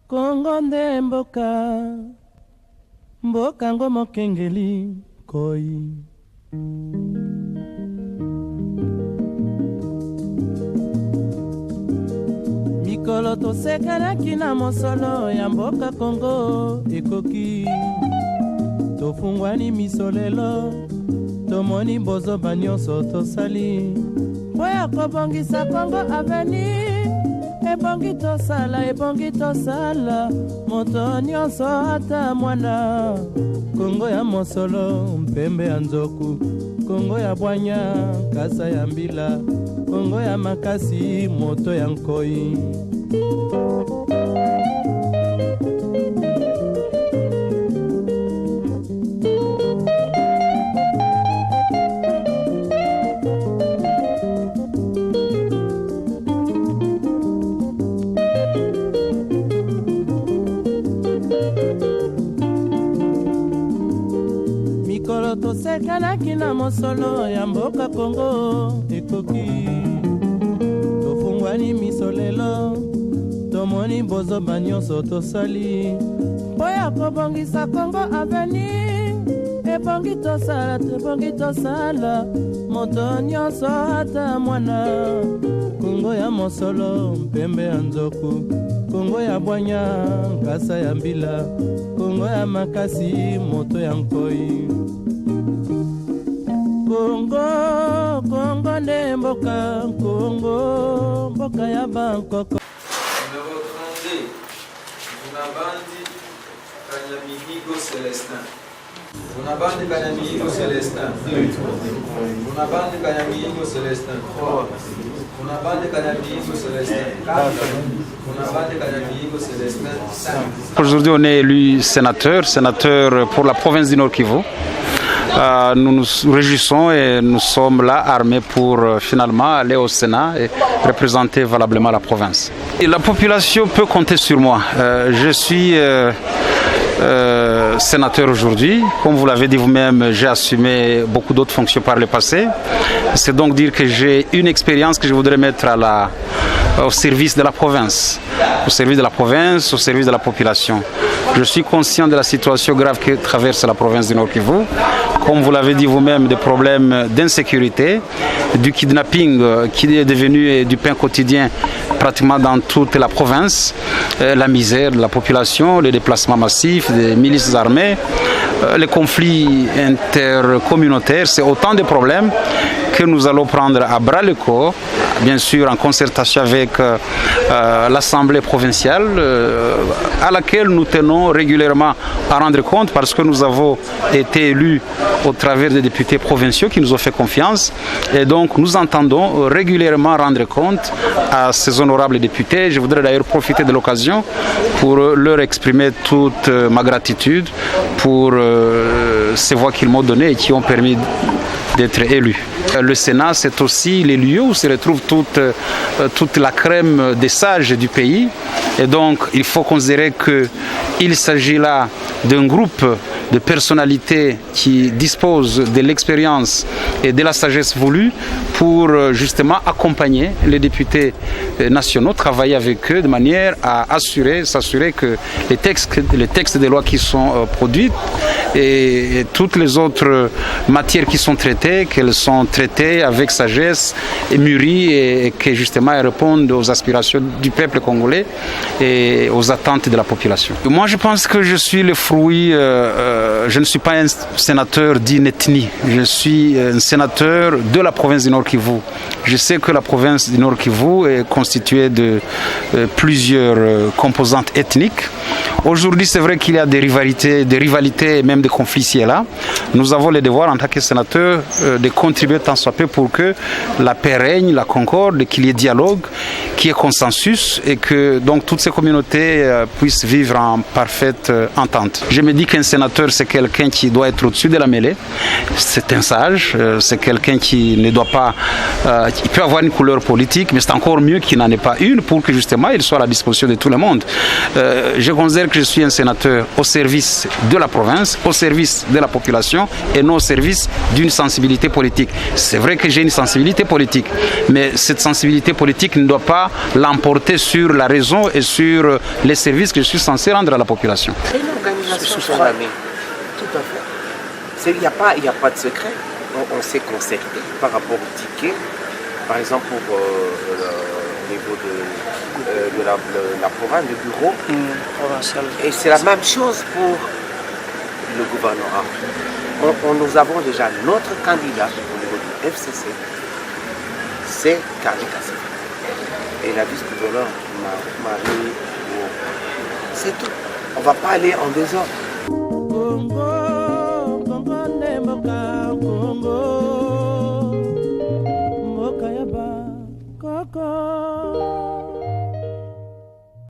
Kongo nde mboka ngo mokengeli koi. Mikolo tosekanaki na mosolo ya mboka Kongo ekoki. Tofungwani misolelo, tomoni bozoba nyonso tosali. Boya kobongisa Kongo aveni. Ebongi tosala, moto nyonso ata mwana. Kongo ya mosolo, mpembe ya nzoku. Kongo ya bwanya, kasa ya mbila. Kongo ya makasi, moto ya nkoi. Mikolo tosekanaki na mosolo ya mboka Kongo ekoki. Tofungwani misolelo, tomoni bozoba nyonso tosali. Boya kobongisa Kongo aveni. Ebongi tosala, moto nyonso ata mwana. Kongo ya mosolo, mpembe ya nzoku. Kongo ya bwanya, kasa ya mbila. Kongo ya makasi, moto ya nkoi. Kongo nde mboka, Kongo mboka ya Bangkok. Numéro 32, Bunabandi Kanyamihigo Célestin. Bunabandi Kanyamihigo Célestin. Bunabandi Kanyamihigo Célestin. Bunabandi Kanyamihigo Célestin. 4. Bunabandi Kanyamihigo Célestin. 5. Aujourd'hui, on est élu sénateur pour la province du Nord Kivu. Nous nous réjouissons et nous sommes là armés pour finalement aller au Sénat et représenter valablement la province. Et la population peut compter sur moi. Je suis sénateur aujourd'hui. Comme vous l'avez dit vous-même, j'ai assumé beaucoup d'autres fonctions par le passé. C'est donc dire que j'ai une expérience que je voudrais mettre au service de la province. Au service de la province, au service de la population. Je suis conscient de la situation grave que traverse la province du Nord Kivu. Comme vous l'avez dit vous-même, des problèmes d'insécurité, du kidnapping qui est devenu du pain quotidien pratiquement dans toute la province, la misère de la population, les déplacements massifs des milices armées, les conflits intercommunautaires, c'est autant de problèmes que nous allons prendre à bras le corps, bien sûr en concertation avec l'Assemblée provinciale, à laquelle nous tenons régulièrement à rendre compte parce que nous avons été élus au travers des députés provinciaux qui nous ont fait confiance et donc nous entendons régulièrement rendre compte à ces honorables députés. Je voudrais d'ailleurs profiter de l'occasion pour leur exprimer toute ma gratitude pour ces voix qu'ils m'ont données et qui ont permis d'être élus. Le Sénat, c'est aussi les lieux où se retrouve toute la crème des sages du pays. Et donc, il faut considérer qu'il s'agit là d'un groupe de personnalités qui disposent de l'expérience et de la sagesse voulue pour justement accompagner les députés nationaux, travailler avec eux de manière à s'assurer que les textes des lois qui sont produits et toutes les autres matières qui sont traitées, qu'elles sont traitées avec sagesse et mûries et que justement elles répondent aux aspirations du peuple congolais et aux attentes de la population. Moi je pense que je suis le fruit, je ne suis pas un sénateur d'une ethnie, je suis un sénateur de la province du Nord Kivu. Je sais que la province du Nord Kivu est constituée de plusieurs composantes ethniques. Aujourd'hui, c'est vrai qu'il y a des rivalités et même des conflits ici et là. Nous avons le devoir en tant que sénateurs de contribuer tant soit peu pour que la paix règne, la concorde, qu'il y ait dialogue, qu'il y ait consensus et que donc toutes ces communautés puissent vivre en parfaite entente. Je me dis qu'un sénateur, c'est quelqu'un qui doit être au-dessus de la mêlée. C'est un sage, c'est quelqu'un qui ne doit pas... il peut avoir une couleur politique, mais c'est encore mieux qu'il n'en ait pas une pour que justement il soit à la disposition de tout le monde. Je considère que je suis un sénateur au service de la province, au service de la population et non au service d'une sensibilité politique. C'est vrai que j'ai une sensibilité politique, mais cette sensibilité politique ne doit pas l'emporter sur la raison et sur les services que je suis censé rendre à la population. C'est une organisation, cher ami. Tout à fait. Il n'y a pas de secret. On s'est concerté par rapport au ticket, par exemple pour au niveau de la province, du bureau. Et c'est la même chose pour le gouvernorat. Nous avons déjà notre candidat au niveau du FCC, c'est Carly Kassé. Et la vice-gouverneur Marie, c'est tout. On ne va pas aller en désordre.